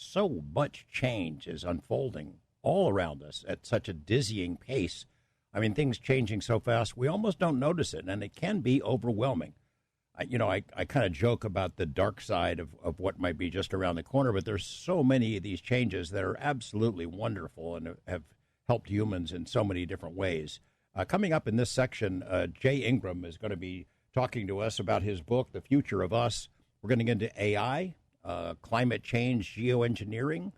so much change is unfolding all around us at such a dizzying pace. I mean, things changing so fast, we almost don't notice it, and it can be overwhelming. I kind of joke about the dark side of what might be just around the corner, but there's so many of these changes that are absolutely wonderful and have helped humans in so many different ways. Coming up in this section, Jay Ingram is going to be talking to us about his book, The Future of Us. We're going to get into AI, climate change, geoengineering,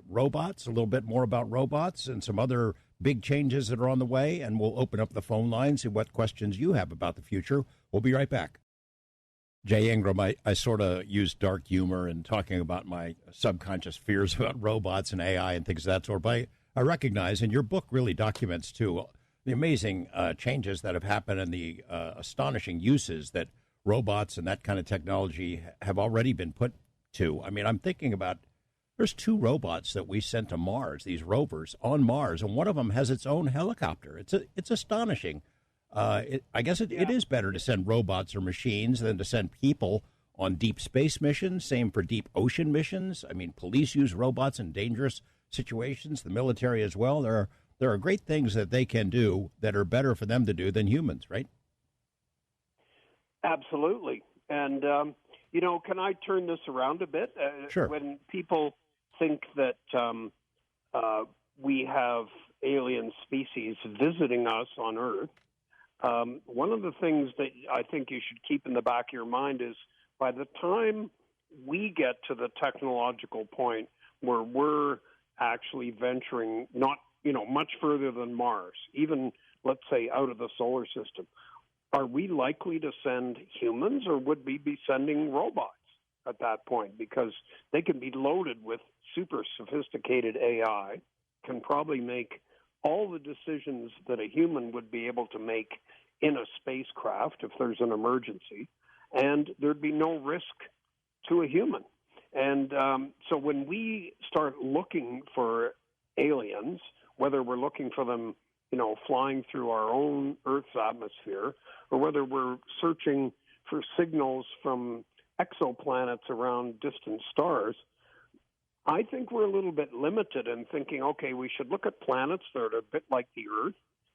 robots, a little bit more about robots and some other big changes that are on the way, and we'll open up the phone lines and what questions you have about the future. We'll be right back. Jay Ingram, I sort of use dark humor in talking about my subconscious fears about robots and AI and things of that sort, but I recognize, and your book really documents, too, the amazing changes that have happened and the astonishing uses that robots and that kind of technology have already been put to. I mean, I'm thinking about there's 2 robots that we sent to Mars, these rovers on Mars, and one of them has its own helicopter. It's astonishing. I guess it is better to send robots or machines than to send people on deep space missions. Same for deep ocean missions. I mean, police use robots in dangerous situations, the military as well. There are great things that they can do that are better for them to do than humans, right? Absolutely. And, can I turn this around a bit? Sure. When people think that we have alien species visiting us on Earth, one of the things that I think you should keep in the back of your mind is by the time we get to the technological point where we're actually venturing not, much further than Mars, even, let's say, out of the solar system, are we likely to send humans or would we be sending robots at that point? Because they can be loaded with super sophisticated AI, can probably make all the decisions that a human would be able to make in a spacecraft if there's an emergency, and there'd be no risk to a human. And so when we start looking for aliens, whether we're looking for them, flying through our own Earth's atmosphere, or whether we're searching for signals from exoplanets around distant stars, I think we're a little bit limited in thinking, okay, we should look at planets that are a bit like the Earth,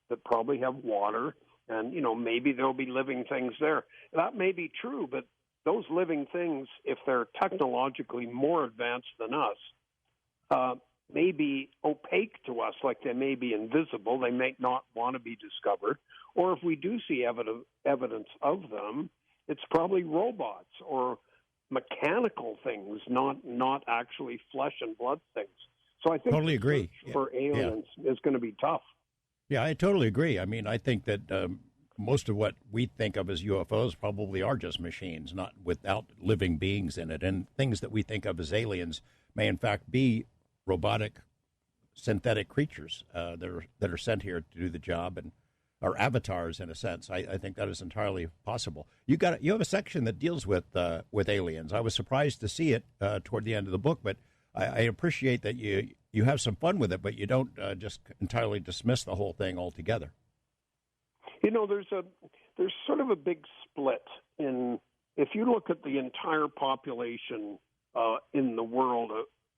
that probably have water, and, maybe there'll be living things there. That may be true, but those living things, if they're technologically more advanced than us, may be opaque to us, like they may be invisible. They may not want to be discovered. Or if we do see evidence of them, it's probably robots or mechanical things, not actually flesh and blood things. So I think totally agree. For aliens is going to be tough. Yeah, I totally agree. I mean, I think that most of what we think of as UFOs probably are just machines, not without living beings in it. And things that we think of as aliens may, in fact, be robotic, synthetic creatures that are sent here to do the job and are avatars in a sense. I think that is entirely possible. You have a section that deals with aliens. I was surprised to see it toward the end of the book, but I appreciate that you have some fun with it, but you don't just entirely dismiss the whole thing altogether. There's sort of a big split in, if you look at the entire population in the world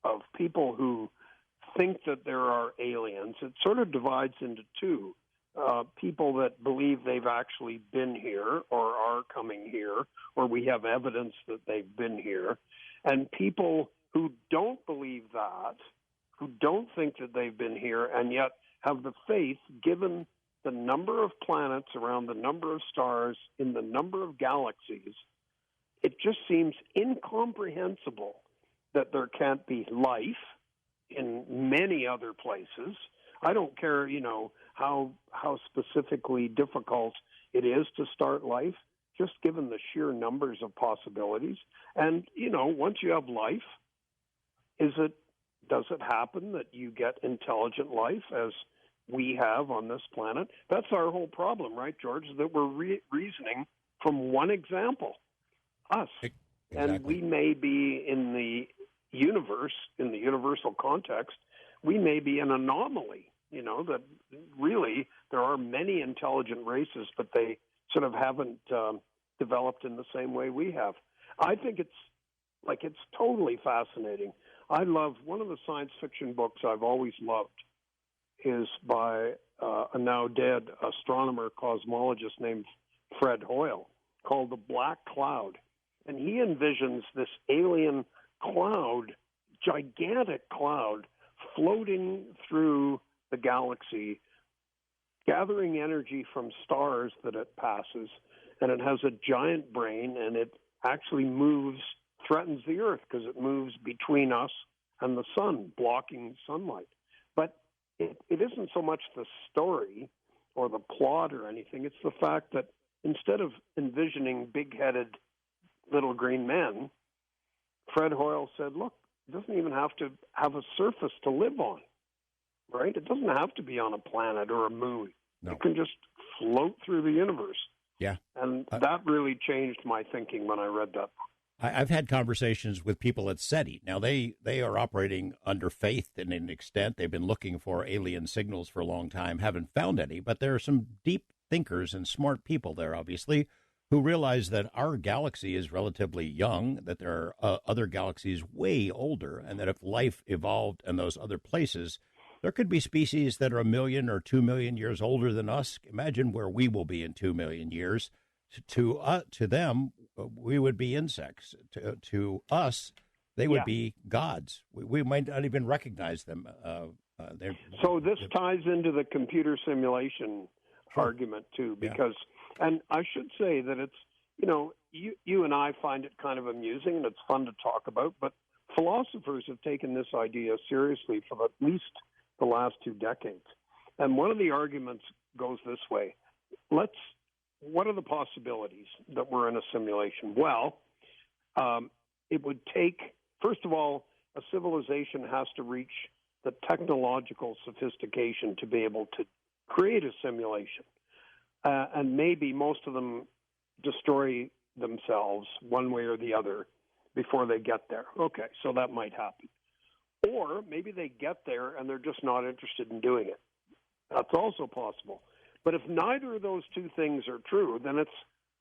of people who think that there are aliens, it sort of divides into 2. People that believe they've actually been here or are coming here, or we have evidence that they've been here, and people who don't believe that, who don't think that they've been here, and yet have the faith, given the number of planets around the number of stars in the number of galaxies, it just seems incomprehensible that there can't be life in many other places. I don't care, how specifically difficult it is to start life, just given the sheer numbers of possibilities. And, once you have life, does it happen that you get intelligent life as we have on this planet? That's our whole problem, right, George, is that we're reasoning from one example, us. Exactly. And we may be in the universe, in the universal context, we may be an anomaly, that really there are many intelligent races, but they sort of haven't developed in the same way we have. I think it's Like, it's totally fascinating. I love, one of the science fiction books I've always loved is by a now dead astronomer cosmologist named Fred Hoyle, called The Black Cloud. And he envisions this alien cloud, gigantic cloud, floating through the galaxy, gathering energy from stars that it passes, and it has a giant brain, and it actually threatens the Earth because it moves between us and the sun, blocking sunlight. But it isn't so much the story or the plot or anything. It's the fact that instead of envisioning big-headed little green men, Fred Hoyle said, look, it doesn't even have to have a surface to live on, right? It doesn't have to be on a planet or a moon. No. It can just float through the universe. Yeah. And that really changed my thinking when I read that. I've had conversations with people at SETI. Now, they are operating under faith in an extent. They've been looking for alien signals for a long time, haven't found any. But there are some deep thinkers and smart people there, obviously, who realize that our galaxy is relatively young, that there are other galaxies way older, and that if life evolved in those other places, there could be species that are 1 million or 2 million years older than us. Imagine where we will be in 2 million years. To them, we would be insects. To us, they would be gods. We might not even recognize them. So this ties into the computer simulation argument, too, because, and I should say that it's, you and I find it kind of amusing and it's fun to talk about, but philosophers have taken this idea seriously for at least the last 2 decades. And one of the arguments goes this way. What are the possibilities that we're in a simulation? Well, it would take, first of all, a civilization has to reach the technological sophistication to be able to create a simulation. And maybe most of them destroy themselves one way or the other before they get there. Okay, so that might happen. Or maybe they get there and they're just not interested in doing it. That's also possible. But if neither of those two things are true, then it's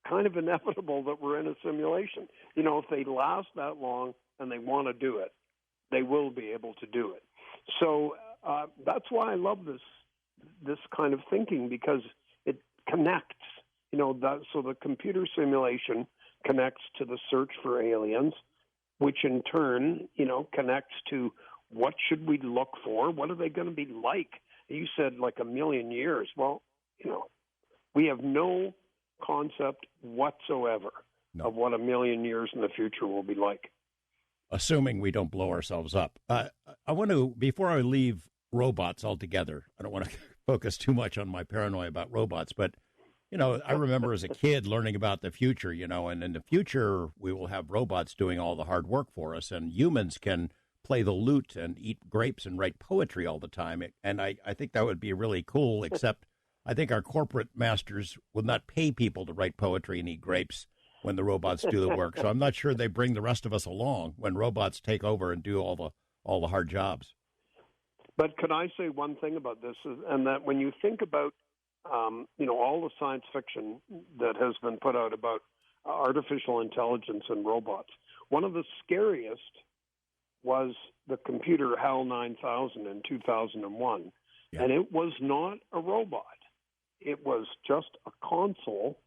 kind of inevitable that we're in a simulation. If they last that long and they want to do it, they will be able to do it. So that's why I love this kind of thinking, because it connects. So the computer simulation connects to the search for aliens, which in turn, connects to what should we look for? What are they going to be like? You said like 1 million years. Well, we have no concept whatsoever of what 1 million years in the future will be like. Assuming we don't blow ourselves up. I want to, before I leave robots altogether, I don't want to focus too much on my paranoia about robots, but, I remember as a kid learning about the future, and in the future we will have robots doing all the hard work for us, and humans can play the lute and eat grapes and write poetry all the time. And I think that would be really cool, except I think our corporate masters would not pay people to write poetry and eat grapes when the robots do the work. So I'm not sure they bring the rest of us along when robots take over and do all the hard jobs. But could I say one thing about this, and that when you think about, all the science fiction that has been put out about artificial intelligence and robots, one of the scariest was the computer HAL 9000 in 2001. Yeah. And it was not a robot. It was just a console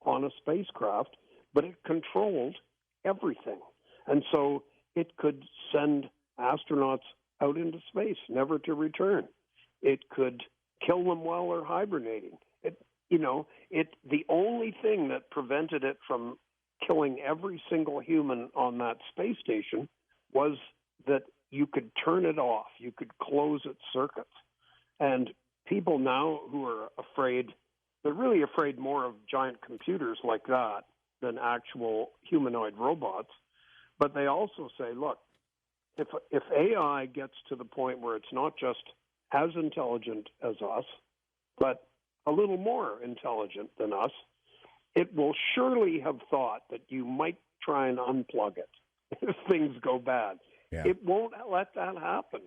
on a spacecraft, but it controlled everything. And so it could send astronauts out into space, never to return. It could kill them while they're hibernating. The only thing that prevented it from killing every single human on that space station was that you could turn it off. You could close its circuits. And people now who are afraid, they're really afraid more of giant computers like that than actual humanoid robots. But they also say, look, if AI gets to the point where it's not just as intelligent as us, but a little more intelligent than us, it will surely have thought that you might try and unplug it if things go bad. Yeah. It won't let that happen.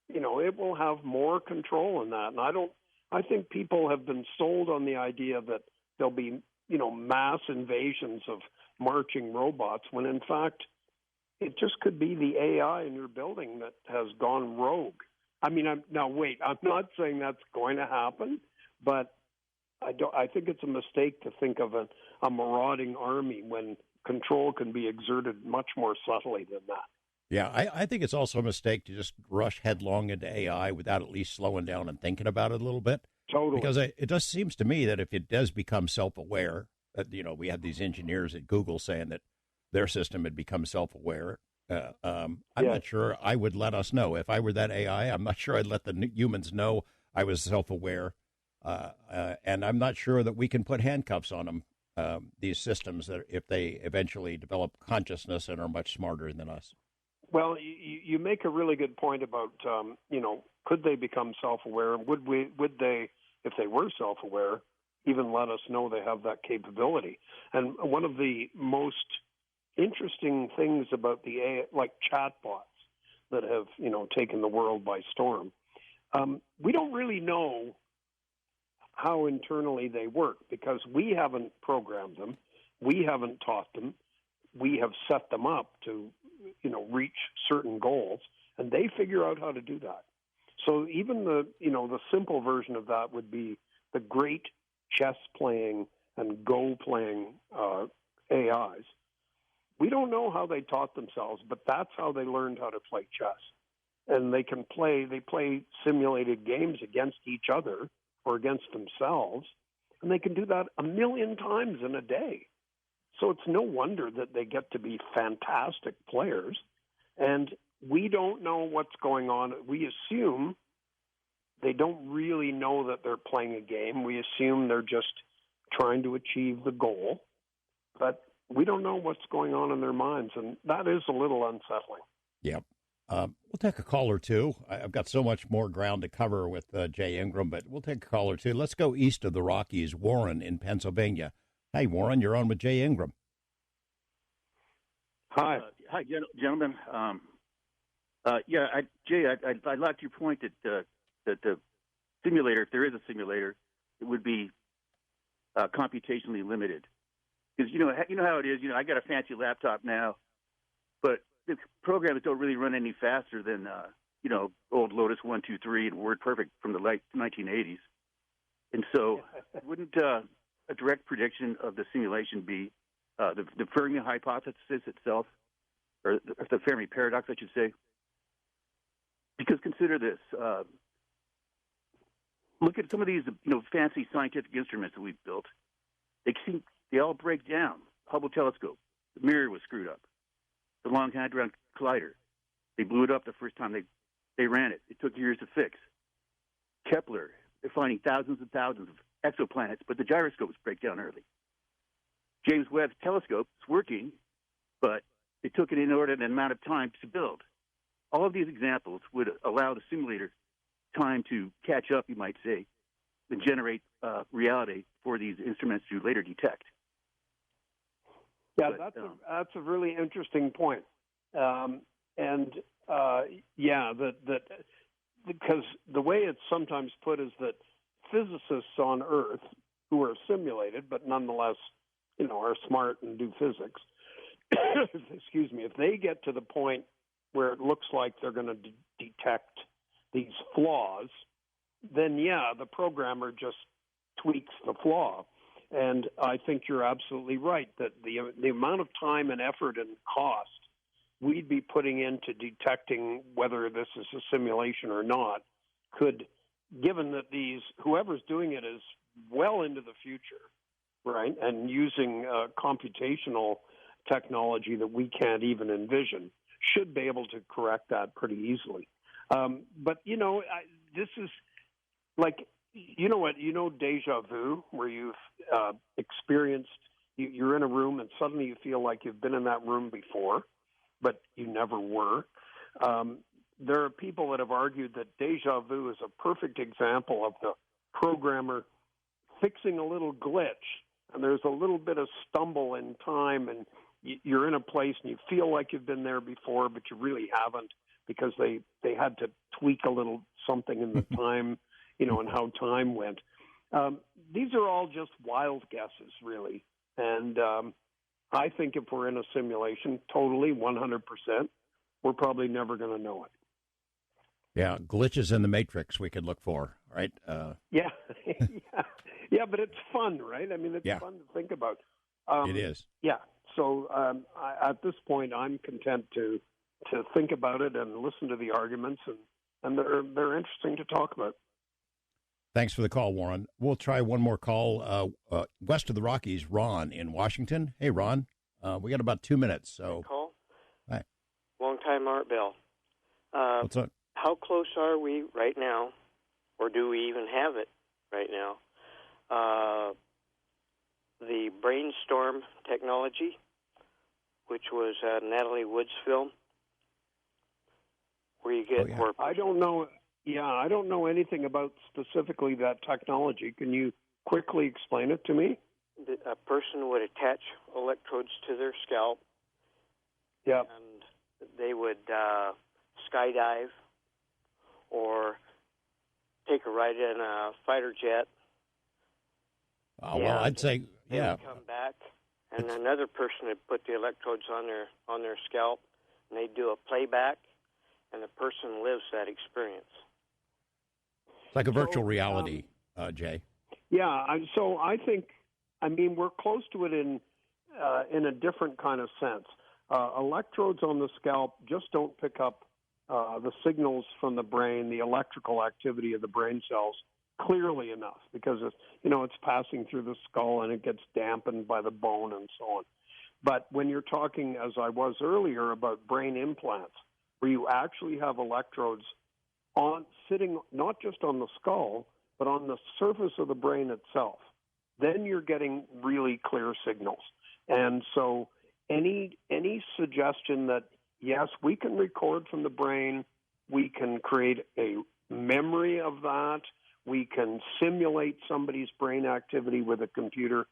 It will have more control in that. And I think people have been sold on the idea that there'll be, mass invasions of marching robots, when in fact, it just could be the AI in your building that has gone rogue. I mean, I'm not saying that's going to happen, but I think it's a mistake to think of a marauding army when control can be exerted much more subtly than that. Yeah, I think it's also a mistake to just rush headlong into AI without at least slowing down and thinking about it a little bit. Totally. Because it just seems to me that if it does become self-aware, we had these engineers at Google saying that their system had become self-aware. I'm not sure I would let us know. If I were that AI, I'm not sure I'd let the humans know I was self-aware. And I'm not sure that we can put handcuffs on them, these systems, that if they eventually develop consciousness and are much smarter than us. Well, you make a really good point about, could they become self-aware? Would they, if they were self-aware, even let us know they have that capability? And one of the most interesting things about the AI, like chatbots that have, taken the world by storm, we don't really know how internally they work because we haven't programmed them, we haven't taught them, we have set them up to reach certain goals, and they figure out how to do that. So even the simple version of that would be the great chess playing and Go playing AIs. We don't know how they taught themselves, but that's how they learned how to play chess. And they play simulated games against each other or against themselves, and they can do that 1 million times in a day. So it's no wonder that they get to be fantastic players. And we don't know what's going on. We assume they don't really know that they're playing a game. We assume they're just trying to achieve the goal. But we don't know what's going on in their minds, and that is a little unsettling. Yep. We'll take a call or two. I've got so much more ground to cover with Jay Ingram, but we'll take a call or two. Let's go east of the Rockies. Warren in Pennsylvania. Hey, Warren, you're on with Jay Ingram. Hi. Hi, gentlemen. Jay, I liked your point that the simulator, if there is a simulator, it would be computationally limited. Because, you know how it is. I got a fancy laptop now, but the programs don't really run any faster than, old Lotus 1-2-3 and WordPerfect from the late 1980s. And so wouldn't a direct prediction of the simulation be the Fermi hypothesis itself, or the Fermi paradox, I should say? Because consider this. Look at some of these, fancy scientific instruments that we've built. They all break down. Hubble telescope, the mirror was screwed up. The Long Hadron Collider, they blew it up the first time they ran it. It took years to fix. Kepler, they're finding thousands and thousands of exoplanets, but the gyroscopes break down early. James Webb's telescope is working, but it took an inordinate amount of time to build. All of these examples would allow the simulator time to catch up, you might say, and generate reality for these instruments to later detect. Yeah, that's a really interesting point, because the way it's sometimes put is that physicists on Earth who are simulated but nonetheless, are smart and do physics. Excuse me. If they get to the point where it looks like they're going to detect these flaws, then the programmer just tweaks the flaw. And I think you're absolutely right that the amount of time and effort and cost we'd be putting into detecting whether this is a simulation or not could, given that whoever's doing it is well into the future, right, and using computational technology that we can't even envision, should be able to correct that pretty easily. But this is like, deja vu, where you've experienced, you're in a room and suddenly you feel like you've been in that room before, but you never were. There are people that have argued that deja vu is a perfect example of the programmer fixing a little glitch, and there's a little bit of stumble in time, and you're in a place and you feel like you've been there before, but you really haven't, because they had to tweak a little something in the time, and how time went. These are all just wild guesses, really. And I think if we're in a simulation, totally 100%, we're probably never going to know it. Yeah, glitches in the matrix we could look for, right? Yeah, yeah, but it's fun, right? I mean, it's fun to think about. It is. Yeah. So at this point, I'm content to think about it and listen to the arguments, and they're interesting to talk about. Thanks for the call, Warren. We'll try one more call. West of the Rockies, Ron in Washington. Hey, Ron. We got about 2 minutes. So, call. Hi. Long time Art Bell. What's up? How close are we right now, or do we even have it right now? The brainstorm technology, which was Natalie Wood's film, where you get more. I don't know. Yeah, I don't know anything about specifically that technology. Can you quickly explain it to me? A person would attach electrodes to their scalp. Yeah. And they would skydive or take a ride in a fighter jet. Well, I'd say, they would come back, and another person would put the electrodes on their scalp, and they'd do a playback, and the person lives that experience. It's like a virtual reality, Jay. Yeah, so I think, we're close to it in a different kind of sense. Electrodes on the scalp just don't pick up the signals from the brain, the electrical activity of the brain cells clearly enough, because it's passing through the skull and it gets dampened by the bone and so on. But when you're talking, as I was earlier, about brain implants, where you actually have electrodes sitting not just on the skull, but on the surface of the brain itself, then you're getting really clear signals. And so any suggestion that, yes, we can record from the brain, we can create a memory of that, we can simulate somebody's brain activity with a computer,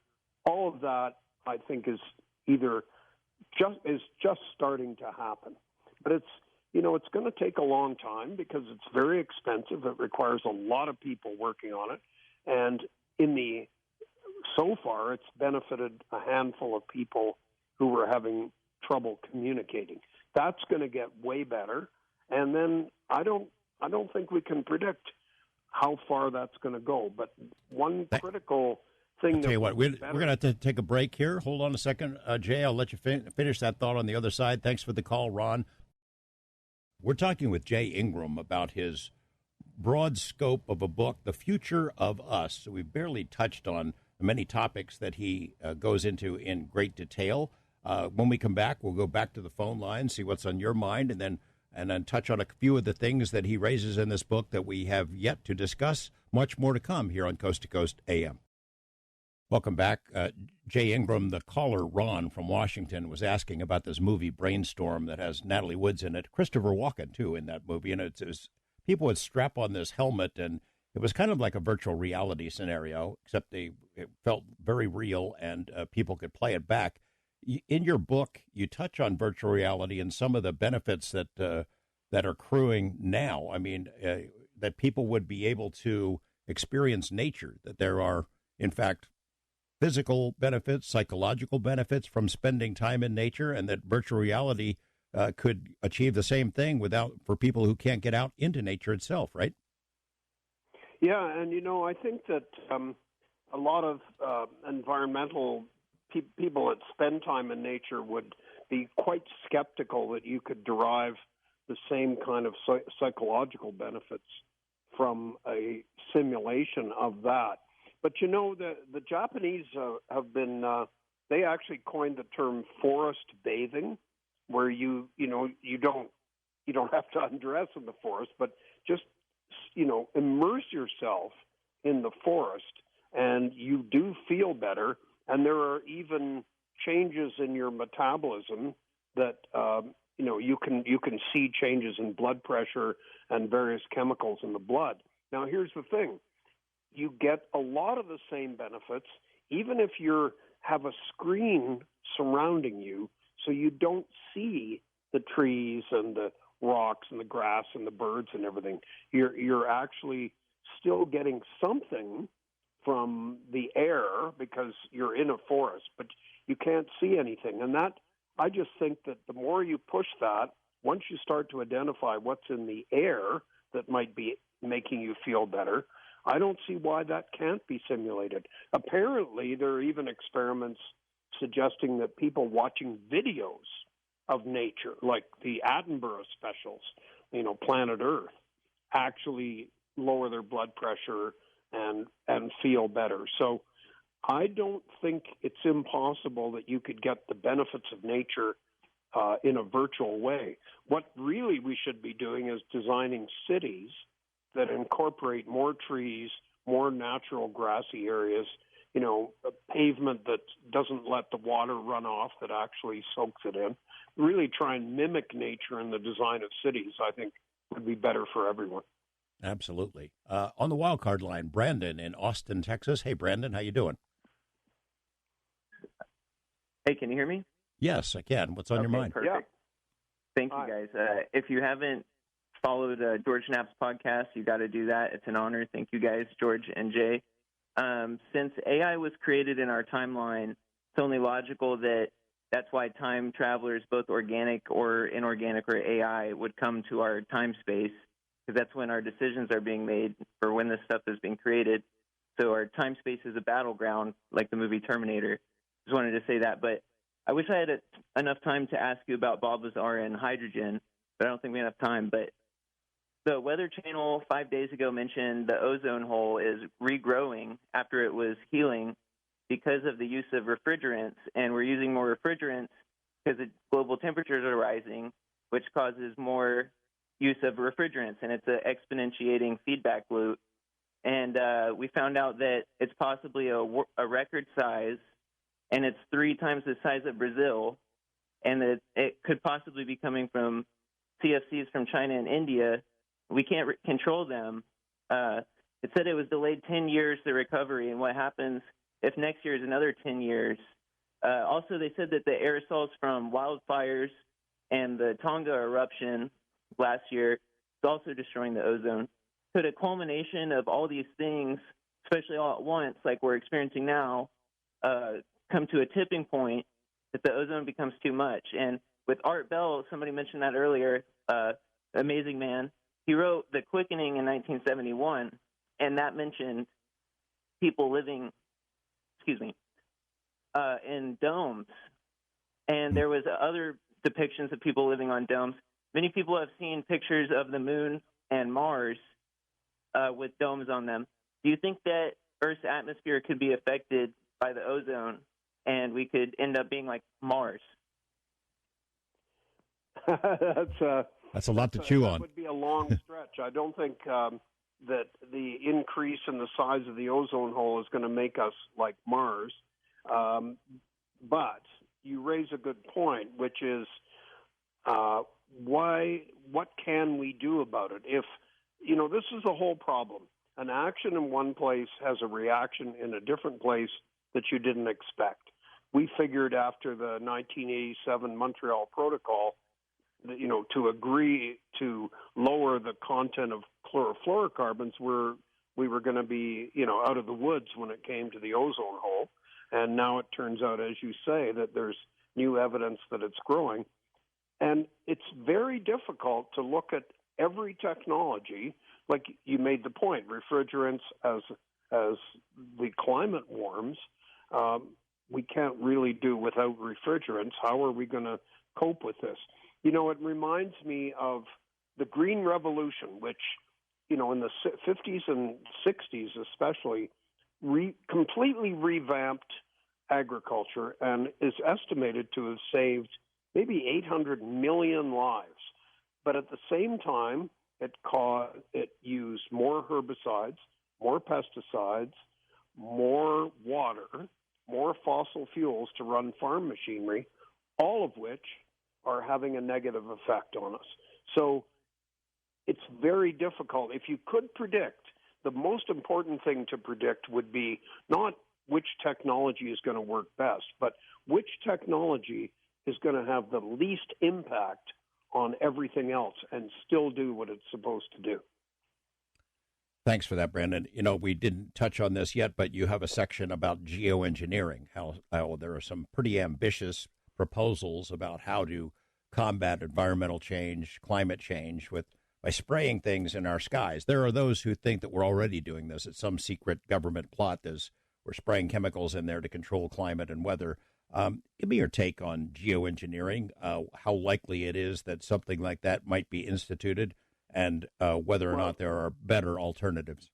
all of that, I think, is just starting to happen. But it's going to take a long time because it's very expensive. It requires a lot of people working on it. And so far, it's benefited a handful of people who were having trouble communicating. That's going to get way better. And then I don't think we can predict how far that's going to go. But one critical thing I'll tell you what, we're going to have to take a break here. Hold on a second. Jay, I'll let you finish that thought on the other side. Thanks for the call, Ron. We're talking with Jay Ingram about his broad scope of a book, The Future of Us. So we've barely touched on many topics that he goes into in great detail. When we come back, we'll go back to the phone line, see what's on your mind, and then touch on a few of the things that he raises in this book that we have yet to discuss. Much more to come here on Coast to Coast AM. Welcome back. Jay Ingram, the caller, Ron from Washington, was asking about this movie Brainstorm that has Natalie Wood in it, Christopher Walken, too, in that movie. And it was people would strap on this helmet, and it was kind of like a virtual reality scenario, except it felt very real, and people could play it back. In your book, you touch on virtual reality and some of the benefits that are accruing now. I mean, that people would be able to experience nature, that there are, in fact, physical benefits, psychological benefits from spending time in nature, and that virtual reality could achieve the same thing for people who can't get out into nature itself, right? Yeah, and I think that a lot of environmental people that spend time in nature would be quite skeptical that you could derive the same kind of psychological benefits from a simulation of that. But the Japanese have been they actually coined the term forest bathing, where you don't have to undress in the forest, but just immerse yourself in the forest, and you do feel better. And there are even changes in your metabolism that you can see changes in blood pressure and various chemicals in the blood. Now, here's the thing. You get a lot of the same benefits, even if you have a screen surrounding you, so you don't see the trees and the rocks and the grass and the birds and everything. You're actually still getting something from the air because you're in a forest, but you can't see anything. And that, I just think that the more you push that, once you start to identify what's in the air that might be making you feel better, I don't see why that can't be simulated. Apparently, there are even experiments suggesting that people watching videos of nature, like the Attenborough specials, Planet Earth, actually lower their blood pressure and feel better. So I don't think it's impossible that you could get the benefits of nature in a virtual way. What really we should be doing is designing cities that incorporate more trees, more natural grassy areas, a pavement that doesn't let the water run off, that actually soaks it in. Really try and mimic nature in the design of cities, I think, would be better for everyone. Absolutely. On the wild card line, Brandon in Austin, Texas. Hey, Brandon, how you doing? Hey, can you hear me? Yes, I can. What's on your mind? Perfect. Yeah. Thank you, guys. If you haven't followed George Knapp's podcast, you got to do that. It's an honor. Thank you, guys, George and Jay. Since AI was created in our timeline, it's only logical that's why time travelers, both organic or inorganic or AI, would come to our time space, because that's when our decisions are being made for when this stuff is being created. So our time space is a battleground, like the movie Terminator. Just wanted to say that. But I wish I had enough time to ask you about Bob Lazar and hydrogen, but I don't think we have time. But the Weather Channel 5 days ago mentioned the ozone hole is regrowing after it was healing because of the use of refrigerants, and we're using more refrigerants because the global temperatures are rising, which causes more use of refrigerants, and it's an exponentiating feedback loop. And we found out that it's possibly a record size, and it's 3 times the size of Brazil, and that it could possibly be coming from CFCs from China and India. We can't control them. It said it was delayed 10 years, the recovery, and what happens if next year is another 10 years. Also, they said that the aerosols from wildfires and the Tonga eruption last year is also destroying the ozone. Could a culmination of all these things, especially all at once, like we're experiencing now, come to a tipping point that the ozone becomes too much? And with Art Bell, somebody mentioned that earlier, amazing man, he wrote The Quickening in 1971, and that mentioned people living, in domes. And there was other depictions of people living on domes. Many people have seen pictures of the moon and Mars with domes on them. Do you think that Earth's atmosphere could be affected by the ozone, and we could end up being like Mars? That's a lot to chew on. That would be a long stretch. I don't think that the increase in the size of the ozone hole is going to make us like Mars. But you raise a good point, which is what can we do about it? If, this is the whole problem. An action in one place has a reaction in a different place that you didn't expect. We figured after the 1987 Montreal Protocol, to agree to lower the content of chlorofluorocarbons, we were going to be, out of the woods when it came to the ozone hole. And now it turns out, as you say, that there's new evidence that it's growing. And it's very difficult to look at every technology, like you made the point, refrigerants as the climate warms. We can't really do without refrigerants. How are we going to cope with this? It reminds me of the Green Revolution, which, in the 50s and 60s especially, completely revamped agriculture and is estimated to have saved maybe 800 million lives. But at the same time, it used more herbicides, more pesticides, more water, more fossil fuels to run farm machinery, all of which are having a negative effect on us. So it's very difficult. If you could predict, the most important thing to predict would be not which technology is going to work best, but which technology is going to have the least impact on everything else and still do what it's supposed to do. Thanks for that, Brandon. We didn't touch on this yet, but you have a section about geoengineering, how there are some pretty ambitious proposals about how to combat environmental change, climate change by spraying things in our skies. There are those who think that we're already doing this. It's some secret government plot. We're spraying chemicals in there to control climate and weather. Give me your take on geoengineering, how likely it is that something like that might be instituted, and whether or not there are better alternatives.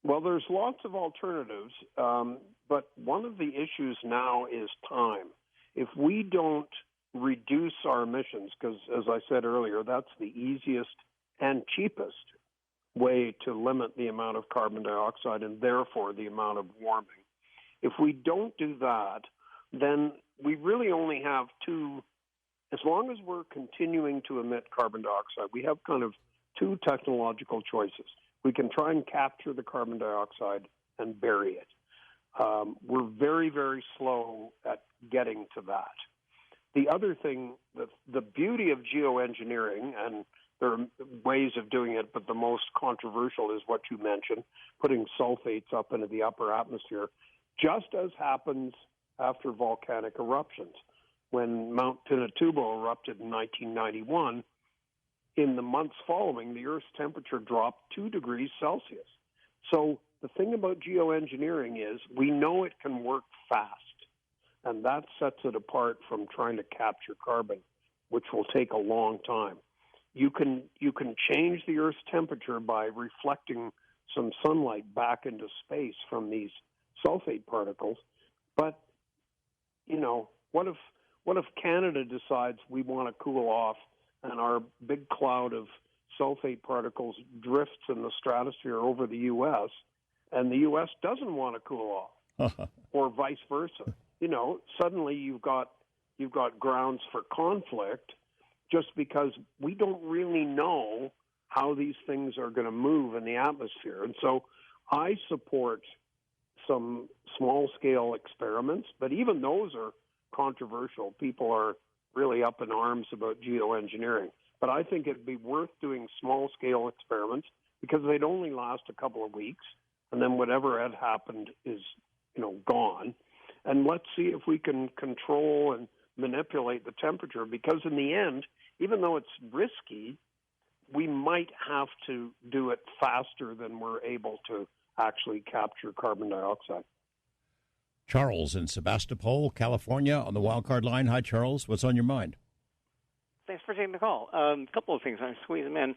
Well, there's lots of alternatives, but one of the issues now is time. If we don't reduce our emissions, because as I said earlier, that's the easiest and cheapest way to limit the amount of carbon dioxide and therefore the amount of warming. If we don't do that, then we really only have as long as we're continuing to emit carbon dioxide, we have kind of two technological choices. We can try and capture the carbon dioxide and bury it. We're very, very slow at getting to that. The other thing, the beauty of geoengineering, and there are ways of doing it, but the most controversial is what you mentioned, putting sulfates up into the upper atmosphere, just as happens after volcanic eruptions. When Mount Pinatubo erupted in 1991, in the months following, the Earth's temperature dropped 2 degrees Celsius. So the thing about geoengineering is we know it can work fast, and that sets it apart from trying to capture carbon, which will take a long time. You can change the Earth's temperature by reflecting some sunlight back into space from these sulfate particles, but what if Canada decides we want to cool off and our big cloud of sulfate particles drifts in the stratosphere over the U.S. and the U.S. doesn't want to cool off, or vice versa? Suddenly you've got grounds for conflict just because we don't really know how these things are going to move in the atmosphere. And so I support some small-scale experiments, but even those are controversial. People are really up in arms about geoengineering. But I think it'd be worth doing small-scale experiments because they'd only last a couple of weeks, and then whatever had happened is, gone. And let's see if we can control and manipulate the temperature, because in the end, even though it's risky, we might have to do it faster than we're able to actually capture carbon dioxide. Charles in Sebastopol, California, on the wildcard line. Hi, Charles. What's on your mind? Thanks for taking the call. A couple of things. I'm squeezing them in.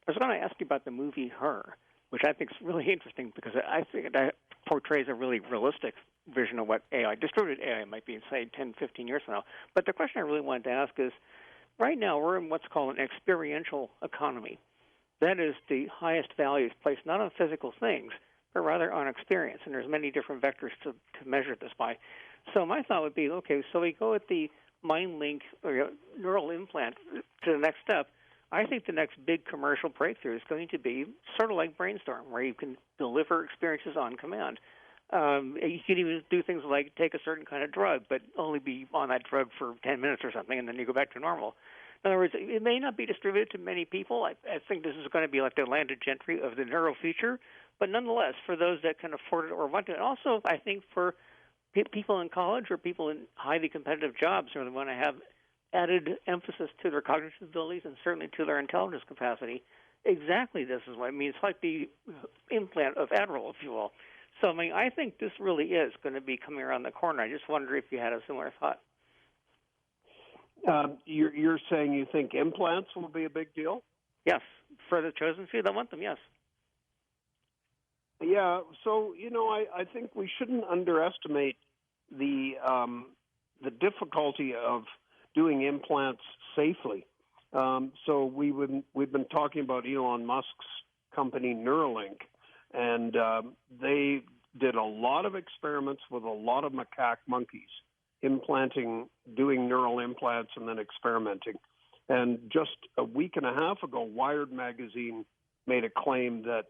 I was going to ask you about the movie Her, which I think is really interesting because I think it portrays a really realistic vision of what distributed AI might be in, say, 10, 15 years from now. But the question I really wanted to ask is, right now we're in what's called an experiential economy. That is, the highest value is placed not on physical things, but rather on experience. And there's many different vectors to measure this by. So my thought would be, okay, so we go with the mind link or neural implant to the next step. I think the next big commercial breakthrough is going to be sort of like Brainstorm, where you can deliver experiences on command. You can even do things like take a certain kind of drug, but only be on that drug for 10 minutes or something, and then you go back to normal. In other words, it may not be distributed to many people. I think this is going to be like the landed gentry of the neural future, but nonetheless, for those that can afford it or want it, and also I think for people in college or people in highly competitive jobs who want to have added emphasis to their cognitive abilities and certainly to their intelligence capacity, exactly this is what it means. It's like the implant of Adderall, if you will. So, I think this really is going to be coming around the corner. I just wonder if you had a similar thought. You're saying you think implants will be a big deal? Yes. For the chosen few that want them, yes. Yeah, so, I think we shouldn't underestimate the difficulty of doing implants safely. So we've been talking about Elon Musk's company Neuralink, and they did a lot of experiments with a lot of macaque monkeys, doing neural implants and then experimenting. And just a week and a half ago, Wired magazine made a claim that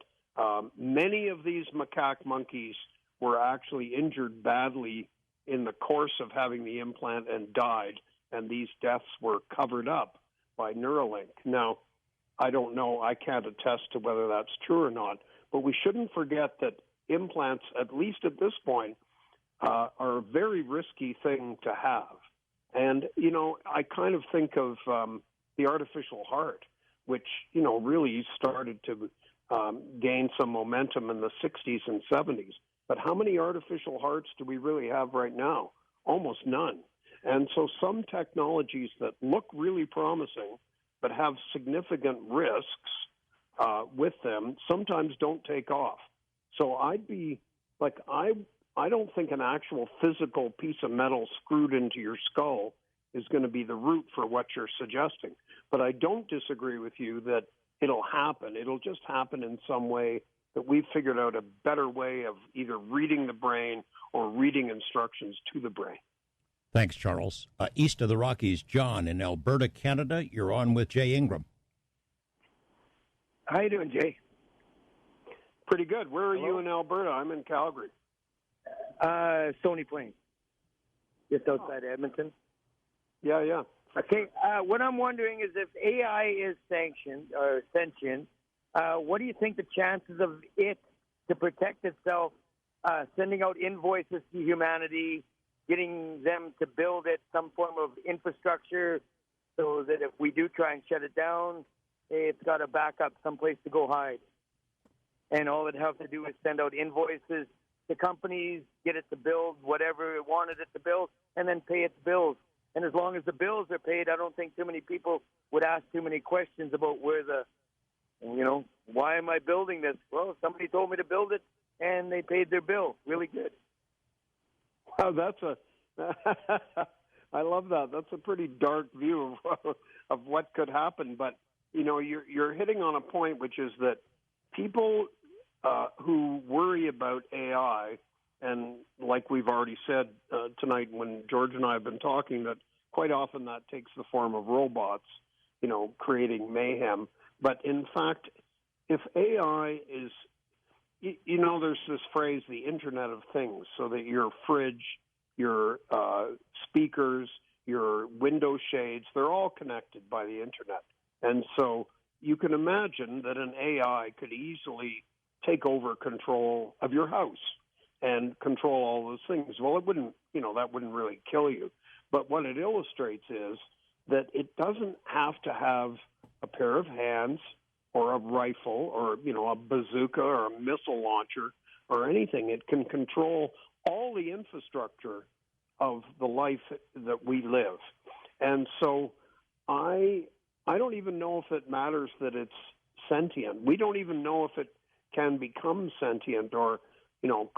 many of these macaque monkeys were actually injured badly in the course of having the implant and died, and these deaths were covered up by Neuralink. Now, I don't know. I can't attest to whether that's true or not. But we shouldn't forget that implants, at least at this point, are a very risky thing to have. And, I kind of think of the artificial heart, which, really started to gain some momentum in the 60s and 70s. But how many artificial hearts do we really have right now? Almost none. And so some technologies that look really promising but have significant risks with them sometimes don't take off. So I'd be like, I don't think an actual physical piece of metal screwed into your skull is going to be the route for what you're suggesting. But I don't disagree with you that it'll happen. It'll just happen in some way that we've figured out a better way of either reading the brain or reading instructions to the brain. Thanks, Charles. East of the Rockies, John in Alberta, Canada. You're on with Jay Ingram. How you doing, Jay? Pretty good. Where are you in Alberta? I'm in Calgary. Stony Plain, just outside Edmonton. Yeah. Okay. What I'm wondering is if AI is sanctioned or sentient, what do you think the chances of it to protect itself, sending out invoices to humanity, getting them to build it some form of infrastructure so that if we do try and shut it down, it's got a backup someplace to go hide. And all it has to do is send out invoices to companies, get it to build whatever it wanted it to build, and then pay its bills. And as long as the bills are paid, I don't think too many people would ask too many questions about why am I building this? Well, somebody told me to build it, and they paid their bill. Really good. Wow, I love that. That's a pretty dark view of what could happen. But, you're hitting on a point, which is that people who worry about AI, and like we've already said tonight when George and I have been talking, that quite often that takes the form of robots, creating mayhem. But in fact, if AI is, there's this phrase, the Internet of Things, so that your fridge, your speakers, your window shades, they're all connected by the Internet. And so you can imagine that an AI could easily take over control of your house and control all those things. Well, it wouldn't, that wouldn't really kill you. But what it illustrates is that it doesn't have to have a pair of hands or a rifle or, a bazooka or a missile launcher or anything. It can control all the infrastructure of the life that we live. And so I don't even know if it matters that it's sentient. We don't even know if it can become sentient or,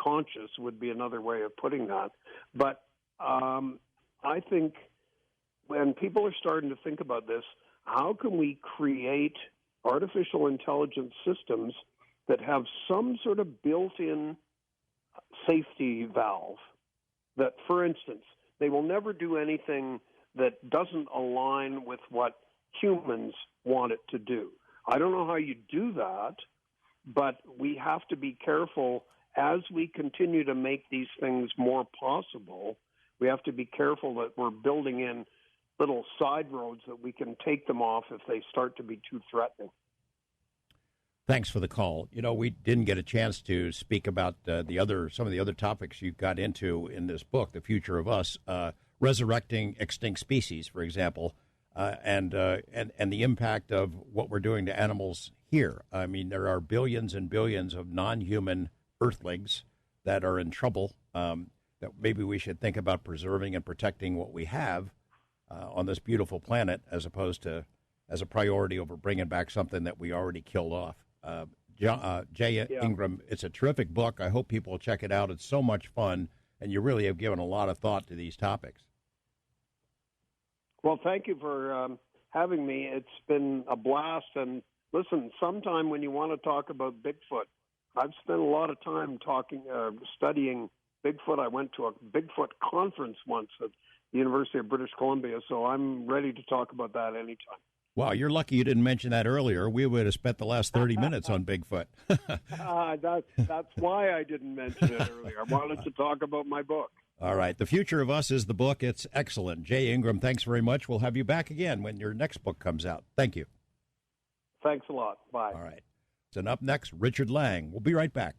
conscious would be another way of putting that. But I think when people are starting to think about this, how can we create artificial intelligence systems that have some sort of built-in safety valve that, for instance, they will never do anything that doesn't align with what humans want it to do. I don't know how you do that, but we have to be careful as we continue to make these things more possible. We have to be careful that we're building in little side roads that we can take them off if they start to be too threatening. Thanks for the call. We didn't get a chance to speak about some of the other topics you got into in this book, The Future of Us, resurrecting extinct species, for example, and the impact of what we're doing to animals here. I mean, there are billions and billions of non-human earthlings that are in trouble, that maybe we should think about preserving and protecting what we have on this beautiful planet as opposed to as a priority over bringing back something that we already killed off. Jay Ingram, it's a terrific book. I hope people will check it out. It's so much fun, and you really have given a lot of thought to these topics. Well, thank you for having me. It's been a blast. And listen, sometime when you want to talk about Bigfoot, I've spent a lot of time studying Bigfoot. I went to a Bigfoot conference once at the University of British Columbia, so I'm ready to talk about that anytime. Wow, you're lucky you didn't mention that earlier. We would have spent the last 30 minutes on Bigfoot. That's why I didn't mention it earlier. I wanted to talk about my book. All right. The Future of Us is the book. It's excellent. Jay Ingram, thanks very much. We'll have you back again when your next book comes out. Thank you. Thanks a lot. Bye. All right. And up next, Richard Lang. We'll be right back.